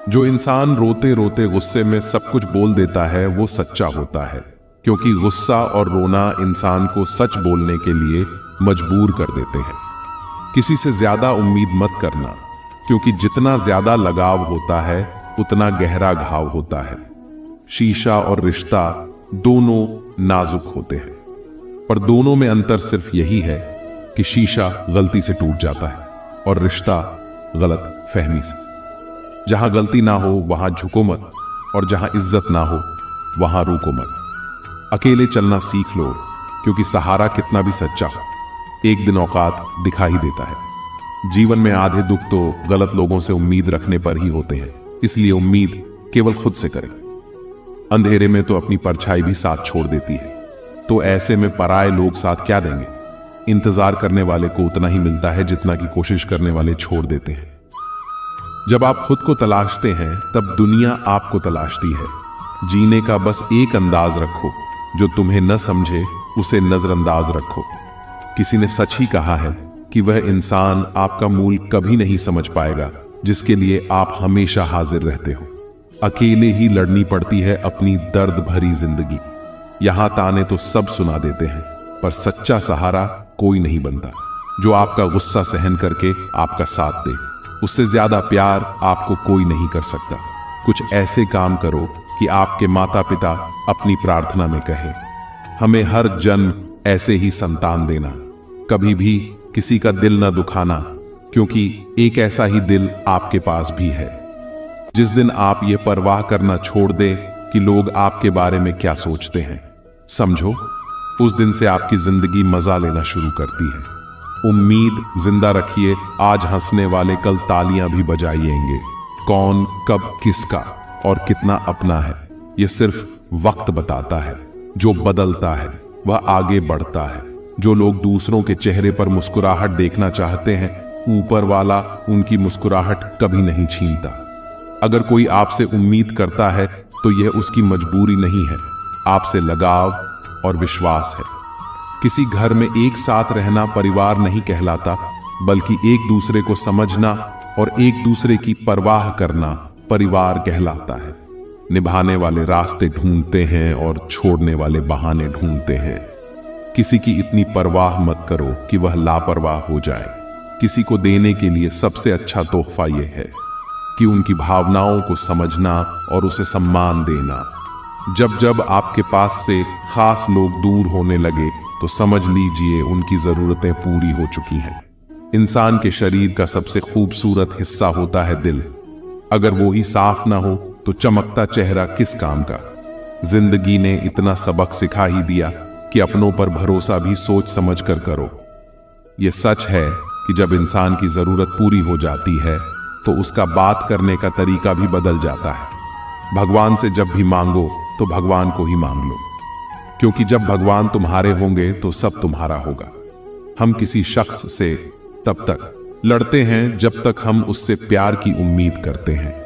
जो इंसान रोते रोते गुस्से में सब कुछ बोल देता है वो सच्चा होता है, क्योंकि गुस्सा और रोना इंसान को सच बोलने के लिए मजबूर कर देते हैं। किसी से ज्यादा उम्मीद मत करना, क्योंकि जितना ज्यादा लगाव होता है उतना गहरा घाव होता है। शीशा और रिश्ता दोनों नाजुक होते हैं, पर दोनों में अंतर सिर्फ यही है कि शीशा गलती से टूट जाता है और रिश्ता गलत फहमी से। जहां गलती ना हो वहां झुको मत, और जहां इज्जत ना हो वहां रुको मत। अकेले चलना सीख लो, क्योंकि सहारा कितना भी सच्चा हो एक दिन औकात दिखा ही देता है। जीवन में आधे दुख तो गलत लोगों से उम्मीद रखने पर ही होते हैं, इसलिए उम्मीद केवल खुद से करें। अंधेरे में तो अपनी परछाई भी साथ छोड़ देती है, तो ऐसे में पराये लोग साथ क्या देंगे। इंतजार करने वाले को उतना ही मिलता है जितना की कोशिश करने वाले छोड़ देते हैं। जब आप खुद को तलाशते हैं तब दुनिया आपको तलाशती है। जीने का बस एक अंदाज रखो, जो तुम्हें न समझे उसे नजरअंदाज रखो। किसी ने सच ही कहा है कि वह इंसान आपका मूल कभी नहीं समझ पाएगा जिसके लिए आप हमेशा हाजिर रहते हो। अकेले ही लड़नी पड़ती है अपनी दर्द भरी जिंदगी। यहां ताने तो सब सुना देते हैं, पर सच्चा सहारा कोई नहीं बनता जो आपका गुस्सा सहन करके आपका साथ दे। उससे ज्यादा प्यार आपको कोई नहीं कर सकता। कुछ ऐसे काम करो कि आपके माता पिता अपनी प्रार्थना में कहें, हमें हर जन्म ऐसे ही संतान देना। कभी भी किसी का दिल न दुखाना, क्योंकि एक ऐसा ही दिल आपके पास भी है। जिस दिन आप ये परवाह करना छोड़ दें कि लोग आपके बारे में क्या सोचते हैं, समझो उस दिन से आपकी जिंदगी मजा लेना शुरू करती है। उम्मीद जिंदा रखिए, आज हंसने वाले कल तालियां भी बजाएंगे। कौन कब किसका और कितना अपना है यह सिर्फ वक्त बताता है। जो बदलता है वह आगे बढ़ता है। जो लोग दूसरों के चेहरे पर मुस्कुराहट देखना चाहते हैं, ऊपर वाला उनकी मुस्कुराहट कभी नहीं छीनता। अगर कोई आपसे उम्मीद करता है तो यह उसकी मजबूरी नहीं है, आपसे लगाव और विश्वास है। किसी घर में एक साथ रहना परिवार नहीं कहलाता, बल्कि एक दूसरे को समझना और एक दूसरे की परवाह करना परिवार कहलाता है। निभाने वाले रास्ते ढूंढते हैं और छोड़ने वाले बहाने ढूंढते हैं। किसी की इतनी परवाह मत करो कि वह लापरवाह हो जाए। किसी को देने के लिए सबसे अच्छा तोहफा यह है कि उनकी भावनाओं को समझना और उसे सम्मान देना। जब जब आपके पास से खास लोग दूर होने लगे तो समझ लीजिए उनकी जरूरतें पूरी हो चुकी हैं। इंसान के शरीर का सबसे खूबसूरत हिस्सा होता है दिल। अगर वो ही साफ ना हो तो चमकता चेहरा किस काम का। जिंदगी ने इतना सबक सिखा ही दिया कि अपनों पर भरोसा भी सोच समझ कर करो। यह सच है कि जब इंसान की जरूरत पूरी हो जाती है तो उसका बात करने का तरीका भी बदल जाता है। भगवान से जब भी मांगो तो भगवान को ही मांग लो, क्योंकि जब भगवान तुम्हारे होंगे तो सब तुम्हारा होगा। हम किसी शख्स से तब तक लड़ते हैं जब तक हम उससे प्यार की उम्मीद करते हैं।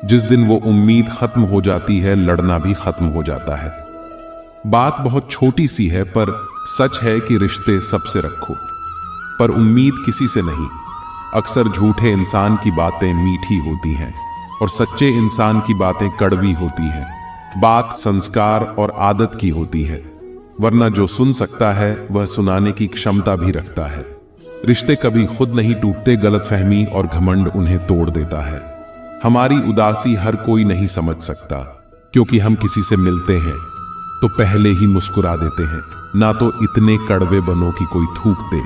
जिस दिन वो उम्मीद खत्म हो जाती है, लड़ना भी खत्म हो जाता है। बात बहुत छोटी सी है, पर सच है कि रिश्ते सबसे रखो, पर उम्मीद किसी से नहीं। अक्सर झूठे इंसान की बातें मीठी होती हैं और सच्चे इंसान की बातें कड़वी होती हैं। बात संस्कार और आदत की होती है, वरना जो सुन सकता है वह सुनाने की क्षमता भी रखता है। रिश्ते कभी खुद नहीं टूटते, गलतफहमी और घमंड उन्हें तोड़ देता है। हमारी उदासी हर कोई नहीं समझ सकता, क्योंकि हम किसी से मिलते हैं तो पहले ही मुस्कुरा देते हैं। ना तो इतने कड़वे बनो कि कोई थूक दे,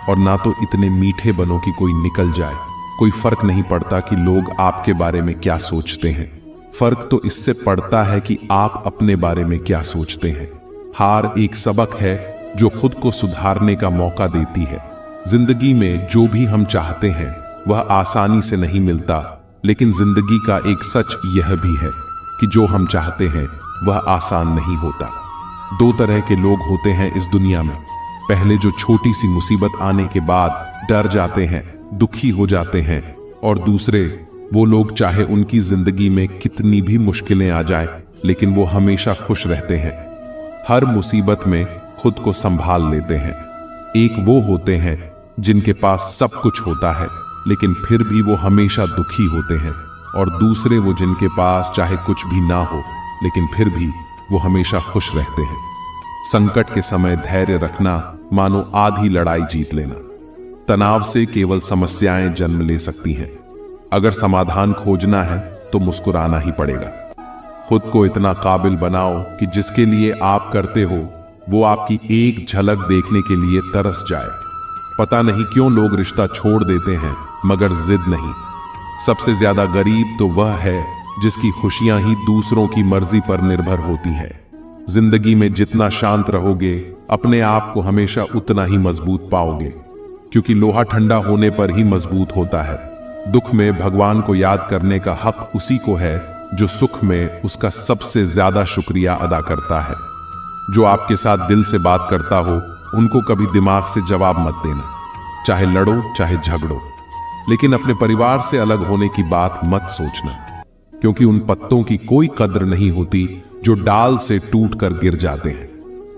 और ना तो इतने मीठे बनो कि कोई निकल जाए। कोई फर्क नहीं पड़ता कि लोग आपके बारे में क्या सोचते हैं, फर्क तो इससे पड़ता है कि आप अपने बारे में क्या सोचते हैं। हार एक सबक है जो खुद को सुधारने का मौका देती है। जिंदगी में जो भी हम चाहते हैं वह आसानी से नहीं मिलता, लेकिन जिंदगी का एक सच यह भी है कि जो हम चाहते हैं वह आसान नहीं होता। दो तरह के लोग होते हैं इस दुनिया में। पहले जो छोटी सी मुसीबत आने के बाद डर जाते हैं, दुखी हो जाते हैं, और दूसरे वो लोग चाहे उनकी जिंदगी में कितनी भी मुश्किलें आ जाए लेकिन वो हमेशा खुश रहते हैं। हर मुसीबत में खुद को संभाल लेते हैं। एक वो होते हैं जिनके पास सब कुछ होता है लेकिन फिर भी वो हमेशा दुखी होते हैं। और दूसरे वो जिनके पास चाहे कुछ भी ना हो लेकिन फिर भी वो हमेशा खुश रहते हैं। संकट के समय धैर्य रखना मानो आधी लड़ाई जीत लेना। तनाव से केवल समस्याएं जन्म ले सकती हैं। अगर समाधान खोजना है तो मुस्कुराना ही पड़ेगा। खुद को इतना काबिल बनाओ कि जिसके लिए आप करते हो वो आपकी एक झलक देखने के लिए तरस जाए। पता नहीं क्यों लोग रिश्ता छोड़ देते हैं मगर जिद नहीं। सबसे ज्यादा गरीब तो वह है जिसकी खुशियां ही दूसरों की मर्जी पर निर्भर होती है। जिंदगी में जितना शांत रहोगे अपने आप को हमेशा उतना ही मजबूत पाओगे, क्योंकि लोहा ठंडा होने पर ही मजबूत होता है। दुख में भगवान को याद करने का हक उसी को है जो सुख में उसका सबसे ज्यादा शुक्रिया अदा करता है। जो आपके साथ दिल से बात करता हो उनको कभी दिमाग से जवाब मत देना। चाहे लड़ो चाहे झगड़ो, लेकिन अपने परिवार से अलग होने की बात मत सोचना, क्योंकि उन पत्तों की कोई कद्र नहीं होती जो डाल से टूट कर गिर जाते हैं।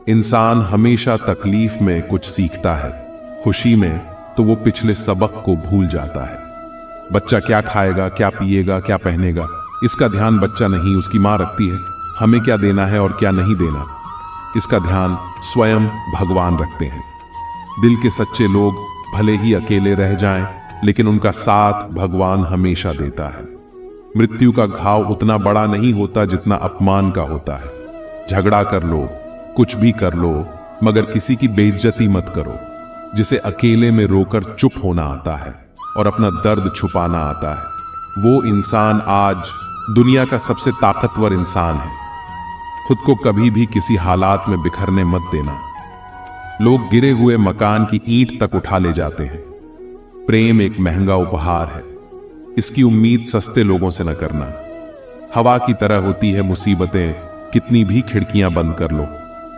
इंसान हमेशा तकलीफ में कुछ सीखता है, खुशी में तो वो पिछले सबक को भूल जाता है। बच्चा क्या खाएगा, क्या पिएगा, क्या पहनेगा, इसका ध्यान बच्चा नहीं उसकी मां रखती है। हमें क्या देना है और क्या नहीं देना, इसका ध्यान स्वयं भगवान रखते हैं। दिल के सच्चे लोग भले ही अकेले रह जाएं, लेकिन उनका साथ भगवान हमेशा देता है। मृत्यु का घाव उतना बड़ा नहीं होता जितना अपमान का होता है। झगड़ा कर लो, कुछ भी कर लो, मगर किसी की बेइज्जती मत करो। जिसे अकेले में रोकर चुप होना आता है और अपना दर्द छुपाना आता है, वो इंसान आज दुनिया का सबसे ताकतवर इंसान है। खुद को कभी भी किसी हालात में बिखरने मत देना। लोग गिरे हुए मकान की ईंट तक उठा ले जाते हैं। प्रेम एक महंगा उपहार है, इसकी उम्मीद सस्ते लोगों से न करना। हवा की तरह होती है मुसीबतें, कितनी भी खिड़कियां बंद कर लो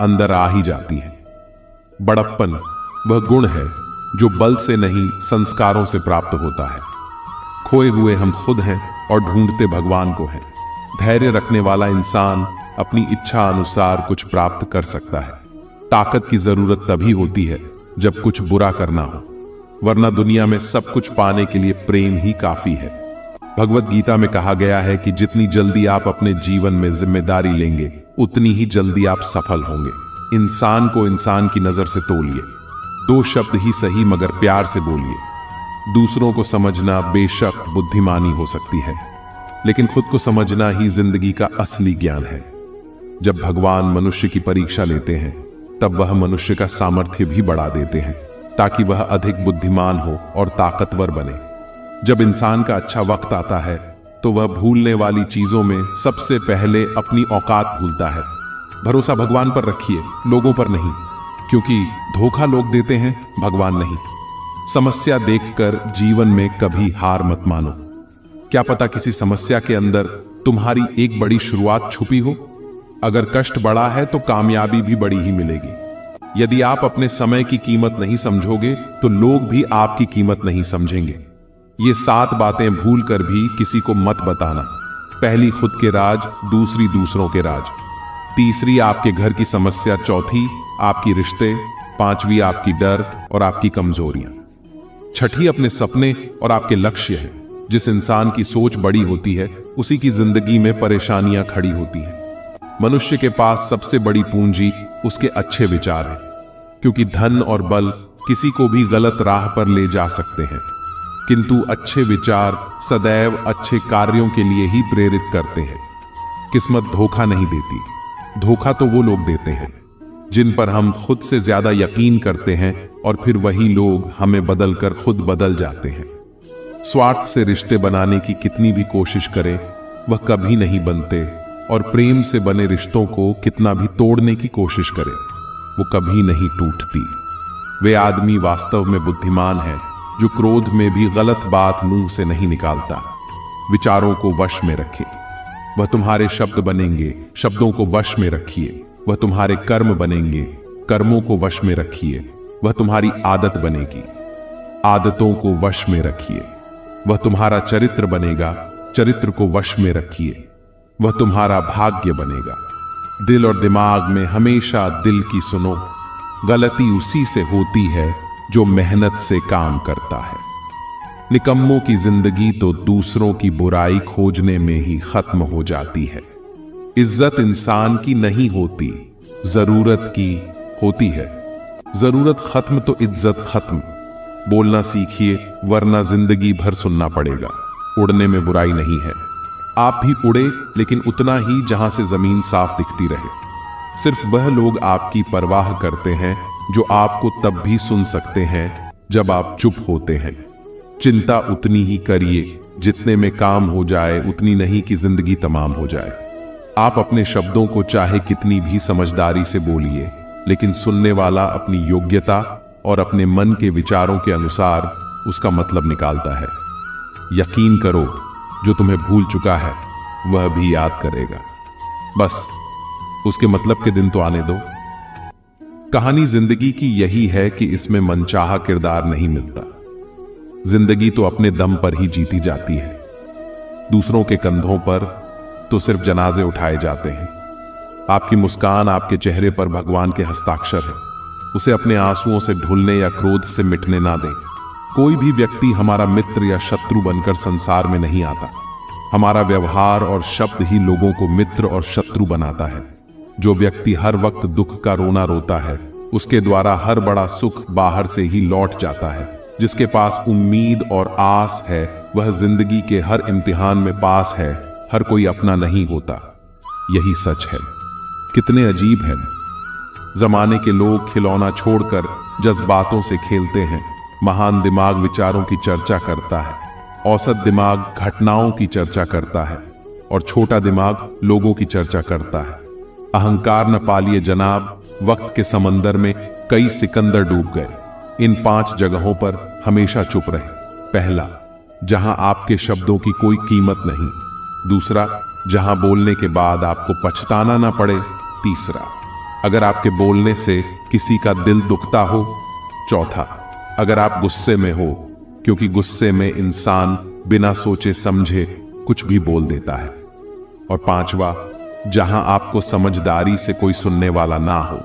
अंदर आ ही जाती हैं। बड़प्पन वह गुण है जो बल से नहीं संस्कारों से प्राप्त होता है। खोए हुए हम खुद हैं और ढूंढते भगवान को हैं। धैर्य रखने वाला इंसान अपनी इच्छा अनुसार कुछ प्राप्त कर सकता है। ताकत की जरूरत तभी होती है जब कुछ बुरा करना हो, वरना दुनिया में सब कुछ पाने के लिए प्रेम ही काफी है। भगवत गीता में कहा गया है कि जितनी जल्दी आप अपने जीवन में जिम्मेदारी लेंगे उतनी ही जल्दी आप सफल होंगे। इंसान को इंसान की नजर से तोलिए। 2 शब्द ही सही मगर प्यार से बोलिए। दूसरों को समझना बेशक बुद्धिमानी हो सकती है, लेकिन खुद को समझना ही जिंदगी का असली ज्ञान है। जब भगवान मनुष्य की परीक्षा लेते हैं तब वह मनुष्य का सामर्थ्य भी बढ़ा देते हैं ताकि वह अधिक बुद्धिमान हो और ताकतवर बने। जब इंसान का अच्छा वक्त आता है तो वह भूलने वाली चीजों में सबसे पहले अपनी औकात भूलता है। भरोसा भगवान पर रखिए, लोगों पर नहीं, क्योंकि धोखा लोग देते हैं, भगवान नहीं। समस्या देखकर जीवन में कभी हार मत मानो। क्या पता किसी समस्या के अंदर तुम्हारी एक बड़ी शुरुआत छुपी हो। अगर कष्ट बड़ा है तो कामयाबी भी बड़ी ही मिलेगी। यदि आप अपने समय की कीमत नहीं समझोगे तो लोग भी आपकी कीमत नहीं समझेंगे। ये 7 बातें भूल कर भी किसी को मत बताना। पहली खुद के राज, दूसरी दूसरों के राज, तीसरी आपके घर की समस्या, चौथी आपकी रिश्ते, 5वीं आपकी डर और आपकी कमजोरियां, 6ठी अपने सपने और आपके लक्ष्य है। जिस इंसान की सोच बड़ी होती है उसी की जिंदगी में परेशानियां खड़ी होती हैं। मनुष्य के पास सबसे बड़ी पूंजी उसके अच्छे विचार हैं, क्योंकि धन और बल किसी को भी गलत राह पर ले जा सकते हैं, किंतु अच्छे विचार सदैव अच्छे कार्यों के लिए ही प्रेरित करते हैं। किस्मत धोखा नहीं देती। धोखा तो वो लोग देते हैं जिन पर हम खुद से ज्यादा यकीन करते हैं, और फिर वही लोग हमें बदलकर खुद बदल जाते हैं। स्वार्थ से रिश्ते बनाने की कितनी भी कोशिश करें वह कभी नहीं बनते, और प्रेम से बने रिश्तों को कितना भी तोड़ने की कोशिश करें वो कभी नहीं टूटती। वे आदमी वास्तव में बुद्धिमान है जो क्रोध में भी गलत बात मुंह से नहीं निकालता। विचारों को वश में रखे, वह तुम्हारे शब्द बनेंगे। शब्दों को वश में रखिए, वह तुम्हारे कर्म बनेंगे। कर्मों को वश में रखिए, वह तुम्हारी आदत बनेगी। आदतों को वश में रखिए, वह तुम्हारा चरित्र बनेगा। चरित्र को वश में रखिए, वह तुम्हारा भाग्य बनेगा। दिल और दिमाग में हमेशा दिल की सुनो। गलती उसी से होती है जो मेहनत से काम करता है। निकम्मों की जिंदगी तो दूसरों की बुराई खोजने में ही खत्म हो जाती है। इज्जत इंसान की नहीं होती, जरूरत की होती है। जरूरत खत्म तो इज्जत खत्म। बोलना सीखिए, वरना जिंदगी भर सुनना पड़ेगा। उड़ने में बुराई नहीं है। आप भी उड़े, लेकिन उतना ही जहां से जमीन साफ दिखती रहे। सिर्फ वह लोग आपकी परवाह करते हैं जो आपको तब भी सुन सकते हैं जब आप चुप होते हैं। चिंता उतनी ही करिए जितने में काम हो जाए, उतनी नहीं कि जिंदगी तमाम हो जाए। आप अपने शब्दों को चाहे कितनी भी समझदारी से बोलिए, लेकिन सुनने वाला अपनी योग्यता और अपने मन के विचारों के अनुसार उसका मतलब निकालता है। यकीन करो, जो तुम्हें भूल चुका है वह भी याद करेगा। बस उसके मतलब के दिन तो आने दो। कहानी जिंदगी की यही है कि इसमें मनचाहा किरदार नहीं मिलता। जिंदगी तो अपने दम पर ही जीती जाती है। दूसरों के कंधों पर तो सिर्फ जनाजे उठाए जाते हैं। आपकी मुस्कान आपके चेहरे पर भगवान के हस्ताक्षर है। उसे अपने आंसुओं से ढुलने या क्रोध से मिटने ना दें। कोई भी व्यक्ति हमारा मित्र या शत्रु बनकर संसार में नहीं आता। हमारा व्यवहार और शब्द ही लोगों को मित्र और शत्रु बनाता है। जो व्यक्ति हर वक्त दुख का रोना रोता है, उसके द्वारा हर बड़ा सुख बाहर से ही लौट जाता है। जिसके पास उम्मीद और आस है, वह जिंदगी के हर इम्तिहान में पास है। हर कोई अपना नहीं होता, यही सच है। कितने अजीब है, जमाने के लोग खिलौना छोड़कर जज्बातों से खेलते हैं। महान दिमाग विचारों की चर्चा करता है, औसत दिमाग घटनाओं की चर्चा करता है, और छोटा दिमाग लोगों की चर्चा करता है। अहंकार न पालिए जनाब, वक्त के समंदर में कई सिकंदर डूब गए। इन 5 जगहों पर हमेशा चुप रहे। पहला, जहां आपके शब्दों की कोई कीमत नहीं। दूसरा, जहां बोलने के बाद आपको पछताना ना पड़े। तीसरा, अगर आपके बोलने से किसी का दिल दुखता हो। चौथा, अगर आप गुस्से में हो, क्योंकि गुस्से में इंसान बिना सोचे समझे कुछ भी बोल देता है। और पांचवा, जहां आपको समझदारी से कोई सुनने वाला ना हो।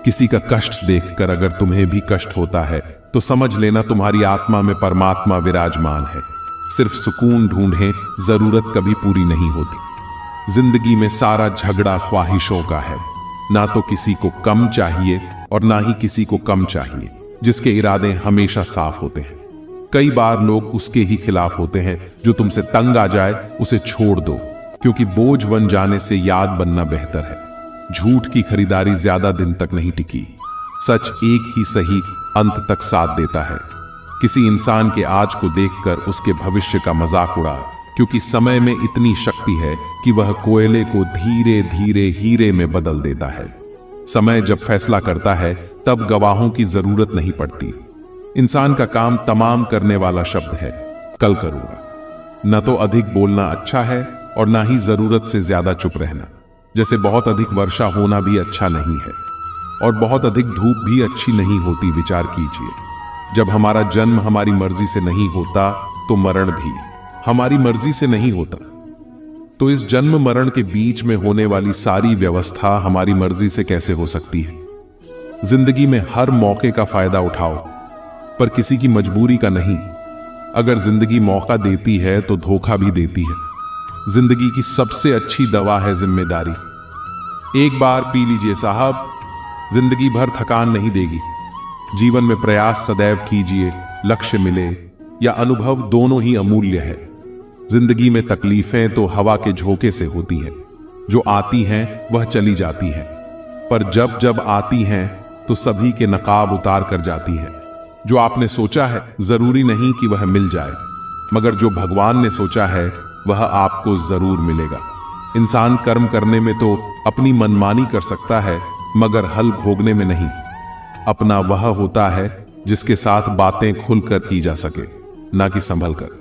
किसी का कष्ट देखकर अगर तुम्हें भी कष्ट होता है तो समझ लेना तुम्हारी आत्मा में परमात्मा विराजमान है। सिर्फ सुकून ढूंढें, जरूरत कभी पूरी नहीं होती। जिंदगी में सारा झगड़ा ख्वाहिशों का है। ना तो किसी को कम चाहिए और ना ही किसी को कम चाहिए। जिसके इरादे हमेशा साफ होते हैं। कई बार लोग उसके ही खिलाफ होते हैं। जो तुमसे तंग आ जाए उसे छोड़ दो, क्योंकि बोझ बन जाने से याद बनना बेहतर है। झूठ की खरीदारी ज्यादा दिन तक नहीं टिकी। सच एक ही सही अंत तक साथ देता है। किसी इंसान के आज को देखकर उसके भविष्य का मजाक उड़ा, क्योंकि समय में इतनी शक्ति है कि वह कोयले को धीरे धीरे हीरे में बदल देता है। समय जब फैसला करता है तब गवाहों की जरूरत नहीं पड़ती। इंसान का काम तमाम करने वाला शब्द है, कल करूंगा। न तो अधिक बोलना अच्छा है और ना ही जरूरत से ज्यादा चुप रहना। जैसे बहुत अधिक वर्षा होना भी अच्छा नहीं है और बहुत अधिक धूप भी अच्छी नहीं होती। विचार कीजिए, जब हमारा जन्म हमारी मर्जी से नहीं होता तो मरण भी हमारी मर्जी से नहीं होता। तो इस जन्म मरण के बीच में होने वाली सारी व्यवस्था हमारी मर्जी से कैसे हो सकती है? जिंदगी में हर मौके का फायदा उठाओ, पर किसी की मजबूरी का नहीं। अगर जिंदगी मौका देती है तो धोखा भी देती है। जिंदगी की सबसे अच्छी दवा है जिम्मेदारी। एक बार पी लीजिए साहब, जिंदगी भर थकान नहीं देगी। जीवन में प्रयास सदैव कीजिए, लक्ष्य मिले या अनुभव दोनों ही अमूल्य है। जिंदगी में तकलीफें तो हवा के झोंके से होती हैं। जो आती हैं वह चली जाती हैं, पर जब जब आती हैं तो सभी के नकाब उतार कर जाती हैं। जो आपने सोचा है जरूरी नहीं कि वह मिल जाए, मगर जो भगवान ने सोचा है वह आपको जरूर मिलेगा। इंसान कर्म करने में तो अपनी मनमानी कर सकता है, मगर हल भोगने में नहीं। अपना वह होता है जिसके साथ बातें खुलकर की जा सके, ना कि संभल कर।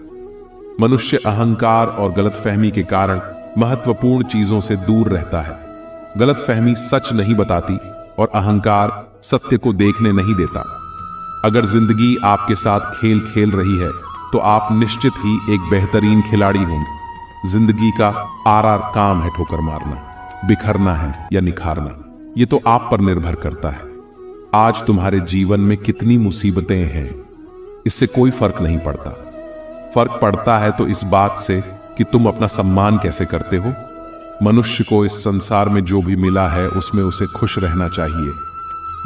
मनुष्य अहंकार और गलतफहमी के कारण महत्वपूर्ण चीजों से दूर रहता है। गलतफहमी सच नहीं बताती और अहंकार सत्य को देखने नहीं देता। अगर जिंदगी आपके साथ खेल खेल रही है तो आप निश्चित ही एक बेहतरीन खिलाड़ी होंगे। जिंदगी का आर काम है ठोकर मारना, बिखरना है या निखारना, ये तो आप पर निर्भर करता है। आज तुम्हारे जीवन में कितनी मुसीबतें हैं, इससे कोई फर्क नहीं पड़ता। फर्क पड़ता है तो इस बात से कि तुम अपना सम्मान कैसे करते हो। मनुष्य को इस संसार में जो भी मिला है उसमें उसे खुश रहना चाहिए,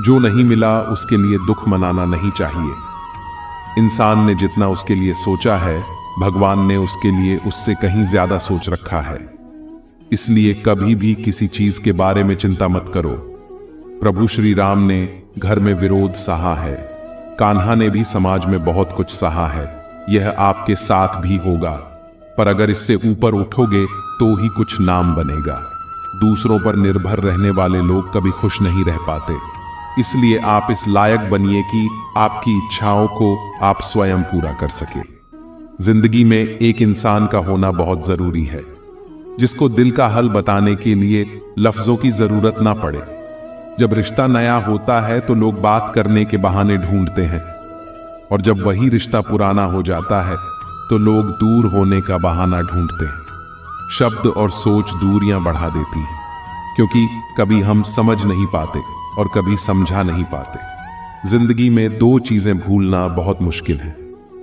जो नहीं मिला उसके लिए दुख मनाना नहीं चाहिए। इंसान ने जितना उसके लिए सोचा है, भगवान ने उसके लिए उससे कहीं ज्यादा सोच रखा है। इसलिए कभी भी किसी चीज के बारे में चिंता मत करो। प्रभु श्री राम ने घर में विरोध सहा है, कान्हा ने भी समाज में बहुत कुछ सहा है। यह आपके साथ भी होगा, पर अगर इससे ऊपर उठोगे तो ही कुछ नाम बनेगा। दूसरों पर निर्भर रहने वाले लोग कभी खुश नहीं रह पाते। इसलिए आप इस लायक बनिए कि आपकी इच्छाओं को आप स्वयं पूरा कर सके। जिंदगी में एक इंसान का होना बहुत जरूरी है, जिसको दिल का हल बताने के लिए लफ्जों की जरूरत ना पड़े। जब रिश्ता नया होता है तो लोग बात करने के बहाने ढूंढते हैं, और जब वही रिश्ता पुराना हो जाता है तो लोग दूर होने का बहाना ढूंढते हैं। शब्द और सोच दूरियां बढ़ा देती हैं, क्योंकि कभी हम समझ नहीं पाते और कभी समझा नहीं पाते। जिंदगी में दो चीजें भूलना बहुत मुश्किल है,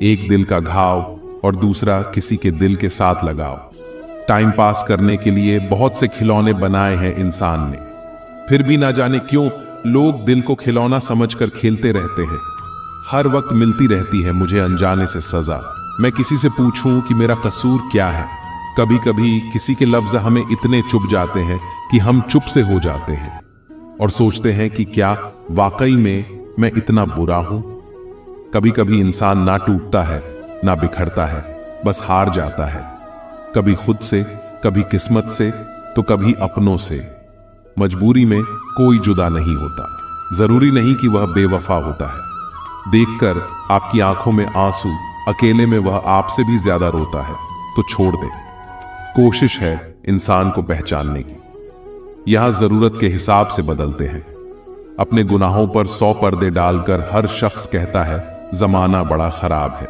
एक दिल का घाव और दूसरा किसी के दिल के साथ लगाव। टाइम पास करने के लिए बहुत से खिलौने बनाए हैं इंसान ने, फिर भी ना जाने क्यों लोग दिल को खिलौना समझकर खेलते रहते हैं। हर वक्त मिलती रहती है मुझे अनजाने से सजा। मैं किसी से पूछूं कि मेरा कसूर क्या है। कभी कभी किसी के लफ्ज हमें इतने चुभ जाते हैं कि हम चुप से हो जाते हैं और सोचते हैं कि क्या वाकई में मैं इतना बुरा हूं। कभी कभी इंसान ना टूटता है ना बिखरता है, बस हार जाता है, कभी खुद से, कभी किस्मत से, तो कभी अपनों से। मजबूरी में कोई जुदा नहीं होता, जरूरी नहीं कि वह बेवफा होता है। देखकर आपकी आंखों में आंसू, अकेले में वह आपसे भी ज्यादा रोता है, तो छोड़ दे। कोशिश है इंसान को पहचानने की। यहां जरूरत के हिसाब से बदलते हैं। अपने गुनाहों पर 100 पर्दे डालकर हर शख्स कहता है जमाना बड़ा खराब है।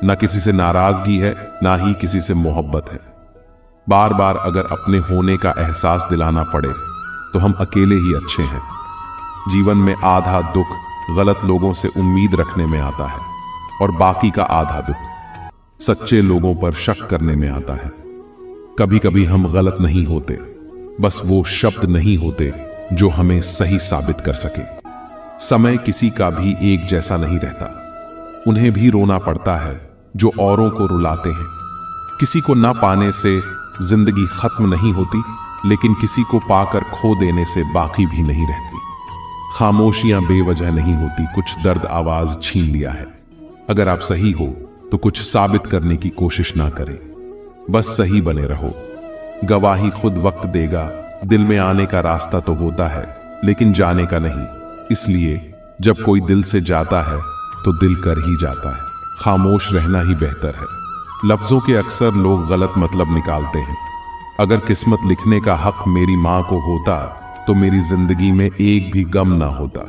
ना किसी से नाराजगी है, ना ही किसी से मोहब्बत है। बार बार अगर अपने होने का एहसास दिलाना पड़े तो हम अकेले ही अच्छे हैं। जीवन में आधा दुख गलत लोगों से उम्मीद रखने में आता है, और बाकी का आधा दुख सच्चे लोगों पर शक करने में आता है। कभी कभी हम गलत नहीं होते, बस वो शब्द नहीं होते जो हमें सही साबित कर सके। समय किसी का भी एक जैसा नहीं रहता, उन्हें भी रोना पड़ता है जो औरों को रुलाते हैं। किसी को ना पाने से जिंदगी खत्म नहीं होती, लेकिन किसी को पाकर खो देने से बाकी भी नहीं रहती। खामोशियां बेवजह नहीं होती, कुछ दर्द आवाज छीन लिया है। अगर आप सही हो तो कुछ साबित करने की कोशिश ना करें, बस सही बने रहो। गवाही खुद वक्त देगा। दिल में आने का रास्ता तो होता है, लेकिन जाने का नहीं। इसलिए जब कोई दिल से जाता है तो दिल कर ही जाता है। खामोश रहना ही बेहतर है। लफ्जों के अक्सर लोग गलत मतलब निकालते हैं। अगर किस्मत लिखने का हक मेरी मां को होता तो मेरी जिंदगी में एक भी गम ना होता।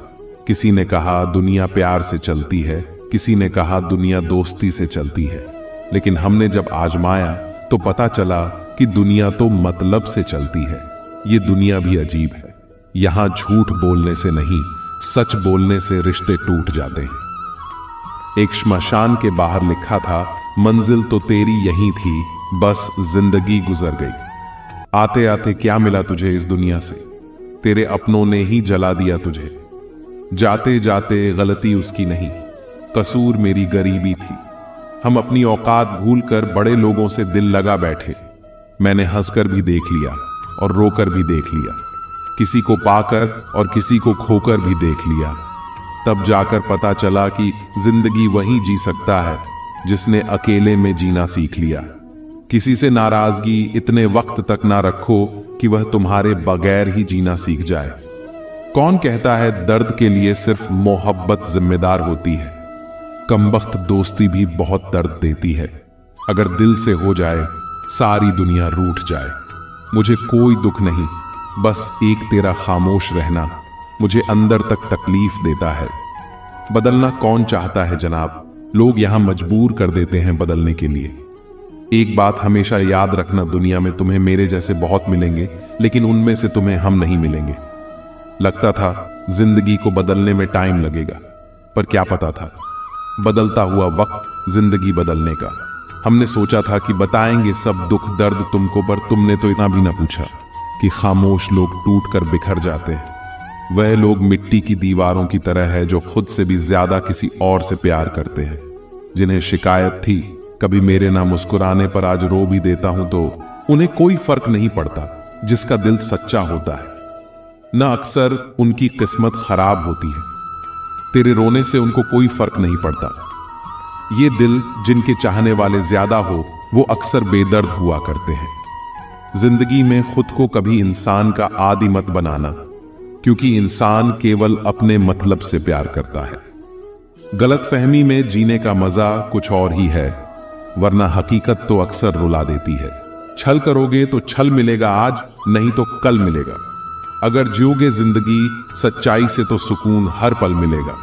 किसी ने कहा दुनिया प्यार से चलती है, किसी ने कहा दुनिया दोस्ती से चलती है, लेकिन हमने जब आजमाया तो पता चला कि दुनिया तो मतलब से चलती है। ये दुनिया भी अजीब है। यहां झूठ बोलने से नहीं, सच बोलने से रिश्ते टूट जाते हैं। एक श्मशान के बाहर लिखा था, मंजिल तो तेरी यही थी, बस जिंदगी गुजर गई। आते आते क्या मिला तुझे इस दुनिया से, तेरे अपनों ने ही जला दिया तुझे। जाते जाते गलती उसकी नहीं, कसूर मेरी गरीबी थी। हम अपनी औकात भूलकर बड़े लोगों से दिल लगा बैठे। मैंने हंसकर भी देख लिया और रोकर भी देख लिया, किसी को पाकर और किसी को खोकर भी देख लिया। तब जाकर पता चला कि जिंदगी वही जी सकता है जिसने अकेले में जीना सीख लिया। किसी से नाराजगी इतने वक्त तक ना रखो कि वह तुम्हारे बगैर ही जीना सीख जाए। कौन कहता है दर्द के लिए सिर्फ मोहब्बत जिम्मेदार होती है। कमबख्त दोस्ती भी बहुत दर्द देती है। अगर दिल से हो जाए सारी दुनिया रूठ जाए। मुझे कोई दुख नहीं, बस एक तेरा खामोश रहना मुझे अंदर तक तकलीफ देता है। बदलना कौन चाहता है जनाब, लोग यहां मजबूर कर देते हैं बदलने के लिए। एक बात हमेशा याद रखना, दुनिया में तुम्हें मेरे जैसे बहुत मिलेंगे, लेकिन उनमें से तुम्हें हम नहीं मिलेंगे। लगता था जिंदगी को बदलने में टाइम लगेगा, पर क्या पता था बदलता हुआ वक्त जिंदगी बदलने का। हमने सोचा था कि बताएंगे सब दुख दर्द तुमको, पर तुमने तो इतना भी ना पूछा कि खामोश लोग टूट कर बिखर जाते हैं। वह लोग मिट्टी की दीवारों की तरह है जो खुद से भी ज्यादा किसी और से प्यार करते हैं। जिन्हें शिकायत थी कभी मेरे ना मुस्कुराने पर आज रो भी देता हूं तो उन्हें कोई फर्क नहीं पड़ता। जिसका दिल सच्चा होता है न अक्सर उनकी किस्मत खराब होती है। तेरे रोने से उनको कोई फर्क नहीं पड़ता। ये दिल जिनके चाहने वाले ज्यादा हो वो अक्सर बेदर्द हुआ करते हैं। जिंदगी में खुद को कभी इंसान का आदी मत बनाना, क्योंकि इंसान केवल अपने मतलब से प्यार करता है। गलतफहमी में जीने का मजा कुछ और ही है, वरना हकीकत तो अक्सर रुला देती है। छल करोगे तो छल मिलेगा आज, नहीं तो कल मिलेगा। अगर जियोगे जिंदगी सच्चाई से तो सुकून हर पल मिलेगा।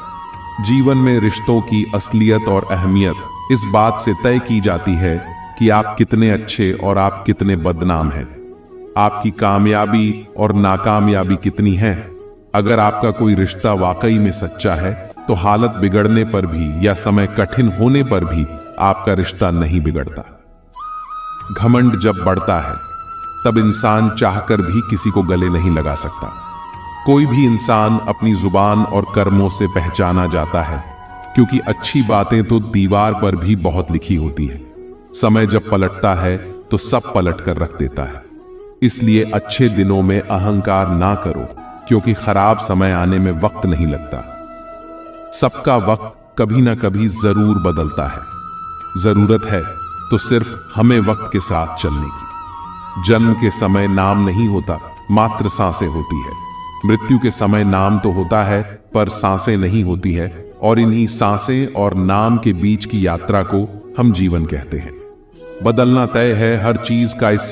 जीवन में रिश्तों की असलियत और अहमियत इस बात से तय की जाती है कि आप कितने अच्छे और आप कितने बदनाम हैं। आपकी कामयाबी और नाकामयाबी कितनी है। अगर आपका कोई रिश्ता वाकई में सच्चा है तो हालत बिगड़ने पर भी या समय कठिन होने पर भी आपका रिश्ता नहीं बिगड़ता। घमंड जब बढ़ता है तब इंसान चाहकर भी किसी को गले नहीं लगा सकता। कोई भी इंसान अपनी जुबान और कर्मों से पहचाना जाता है, क्योंकि अच्छी बातें तो दीवार पर भी बहुत लिखी होती है। समय जब पलटता है तो सब पलट कर रख देता है। इसलिए अच्छे दिनों में अहंकार ना करो, क्योंकि खराब समय आने में वक्त नहीं लगता। सबका वक्त कभी ना कभी जरूर बदलता है। जरूरत है तो सिर्फ हमें वक्त के साथ चलने की। जन्म के समय नाम नहीं होता, मात्र सांसें होती है। मृत्यु के समय नाम तो होता है पर सांसें नहीं होती है, और इन्हीं सांसें और नाम के बीच की यात्रा को हम जीवन कहते हैं। बदलना तय है हर चीज का इस